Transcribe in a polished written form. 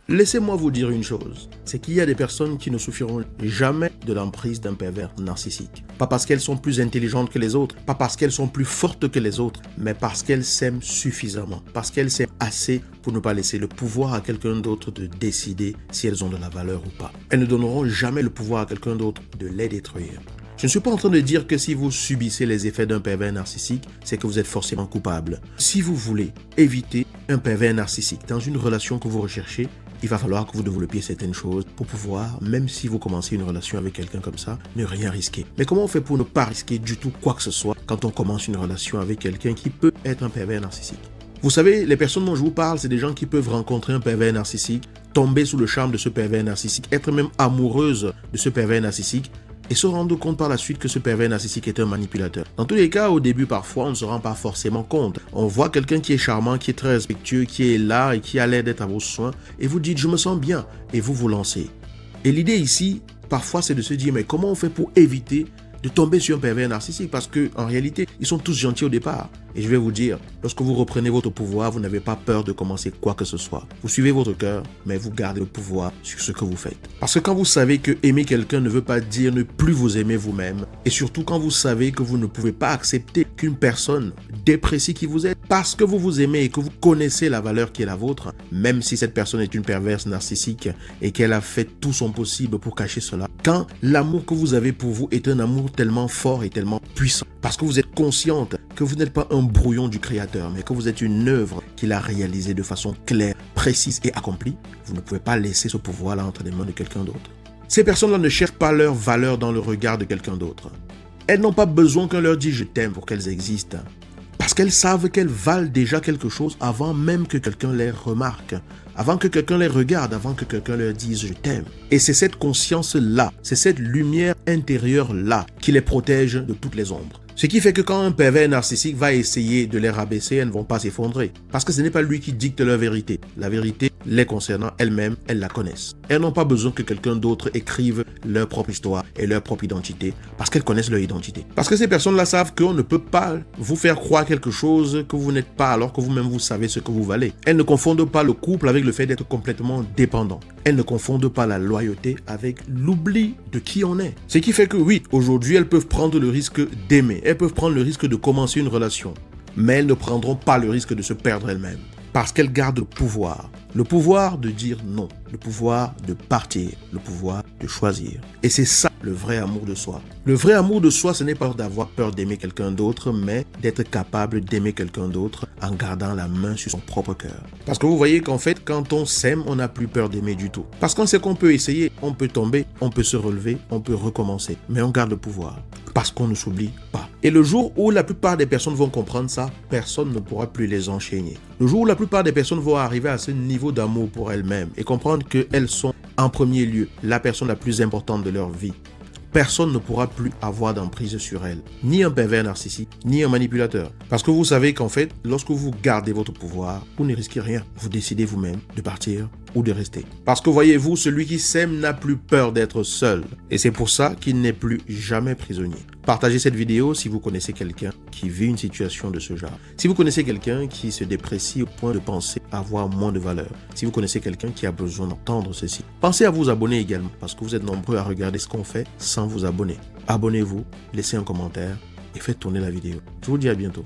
Laissez-moi vous dire une chose, c'est qu'il y a des personnes qui ne souffriront jamais de l'emprise d'un pervers narcissique. Pas parce qu'elles sont plus intelligentes que les autres, pas parce qu'elles sont plus fortes que les autres, mais parce qu'elles s'aiment suffisamment, parce qu'elles s'aiment assez pour ne pas laisser le pouvoir à quelqu'un d'autre de décider si elles ont de la valeur ou pas. Elles ne donneront jamais le pouvoir à quelqu'un d'autre de les détruire. Je ne suis pas en train de dire que si vous subissez les effets d'un pervers narcissique, c'est que vous êtes forcément coupable. Si vous voulez éviter un pervers narcissique dans une relation que vous recherchez, il va falloir que vous développiez certaines choses pour pouvoir, même si vous commencez une relation avec quelqu'un comme ça, ne rien risquer. Mais comment on fait pour ne pas risquer du tout quoi que ce soit quand on commence une relation avec quelqu'un qui peut être un pervers narcissique? Vous savez, les personnes dont je vous parle, c'est des gens qui peuvent rencontrer un pervers narcissique, tomber sous le charme de ce pervers narcissique, être même amoureuses de ce pervers narcissique, et se rendre compte par la suite que ce pervers narcissique est un manipulateur. Dans tous les cas, au début, parfois, on ne se rend pas forcément compte. On voit quelqu'un qui est charmant, qui est très respectueux, qui est là et qui a l'air d'être à vos soins, et vous dites « je me sens bien » et vous vous lancez. Et l'idée ici, parfois, c'est de se dire « mais comment on fait pour éviter de tomber sur un pervers narcissique ?» Parce qu'en réalité, ils sont tous gentils au départ. Et je vais vous dire, lorsque vous reprenez votre pouvoir, vous n'avez pas peur de commencer quoi que ce soit. Vous suivez votre cœur, mais vous gardez le pouvoir sur ce que vous faites. Parce que quand vous savez que aimer quelqu'un ne veut pas dire ne plus vous aimer vous-même, et surtout quand vous savez que vous ne pouvez pas accepter qu'une personne déprécie qui vous êtes, parce que vous vous aimez et que vous connaissez la valeur qui est la vôtre, même si cette personne est une perverse narcissique et qu'elle a fait tout son possible pour cacher cela, quand l'amour que vous avez pour vous est un amour tellement fort et tellement puissant, parce que vous êtes consciente que vous n'êtes pas un brouillon du Créateur, mais que vous êtes une œuvre qu'il a réalisée de façon claire, précise et accomplie, vous ne pouvez pas laisser ce pouvoir-là entre les mains de quelqu'un d'autre. Ces personnes-là ne cherchent pas leur valeur dans le regard de quelqu'un d'autre. Elles n'ont pas besoin qu'on leur dise « je t'aime » pour qu'elles existent. Parce qu'elles savent qu'elles valent déjà quelque chose avant même que quelqu'un les remarque, avant que quelqu'un les regarde, avant que quelqu'un leur dise « je t'aime ». Et c'est cette conscience-là, c'est cette lumière intérieure-là qui les protège de toutes les ombres. Ce qui fait que quand un pervers narcissique va essayer de les rabaisser, elles ne vont pas s'effondrer. Parce que ce n'est pas lui qui dicte leur vérité. La vérité, les concernant elles-mêmes, elles la connaissent. Elles n'ont pas besoin que quelqu'un d'autre écrive leur propre histoire et leur propre identité, parce qu'elles connaissent leur identité. Parce que ces personnes-là savent qu'on ne peut pas vous faire croire quelque chose que vous n'êtes pas, alors que vous-même vous savez ce que vous valez. Elles ne confondent pas le couple avec le fait d'être complètement dépendant. Elles ne confondent pas la loyauté avec l'oubli de qui on est. Ce qui fait que oui, aujourd'hui, elles peuvent prendre le risque d'aimer. Elles peuvent prendre le risque de commencer une relation. Mais elles ne prendront pas le risque de se perdre elles-mêmes. Parce qu'elles gardent le pouvoir. Le pouvoir de dire non. Le pouvoir de partir. Le pouvoir de choisir. Et c'est ça le vrai amour de soi. Le vrai amour de soi, ce n'est pas d'avoir peur d'aimer quelqu'un d'autre, mais d'être capable d'aimer quelqu'un d'autre en gardant la main sur son propre cœur. Parce que vous voyez qu'en fait, quand on s'aime, on n'a plus peur d'aimer du tout. Parce qu'on sait qu'on peut essayer, on peut tomber, on peut se relever, on peut recommencer. Mais on garde le pouvoir. Parce qu'on ne s'oublie pas. Et le jour où la plupart des personnes vont comprendre ça, personne ne pourra plus les enchaîner. Le jour où la plupart des personnes vont arriver à ce niveau d'amour pour elles-mêmes et comprendre qu'elles sont en premier lieu la personne la plus importante de leur vie, personne ne pourra plus avoir d'emprise sur elles. Ni un pervers narcissique, ni un manipulateur. Parce que vous savez qu'en fait, lorsque vous gardez votre pouvoir, vous ne risquez rien. Vous décidez vous-même de partir ou de rester. Parce que voyez-vous, celui qui s'aime n'a plus peur d'être seul. Et c'est pour ça qu'il n'est plus jamais prisonnier. Partagez cette vidéo si vous connaissez quelqu'un qui vit une situation de ce genre. Si vous connaissez quelqu'un qui se déprécie au point de penser avoir moins de valeur. Si vous connaissez quelqu'un qui a besoin d'entendre ceci. Pensez à vous abonner également parce que vous êtes nombreux à regarder ce qu'on fait sans vous abonner. Abonnez-vous, laissez un commentaire et faites tourner la vidéo. Je vous dis à bientôt.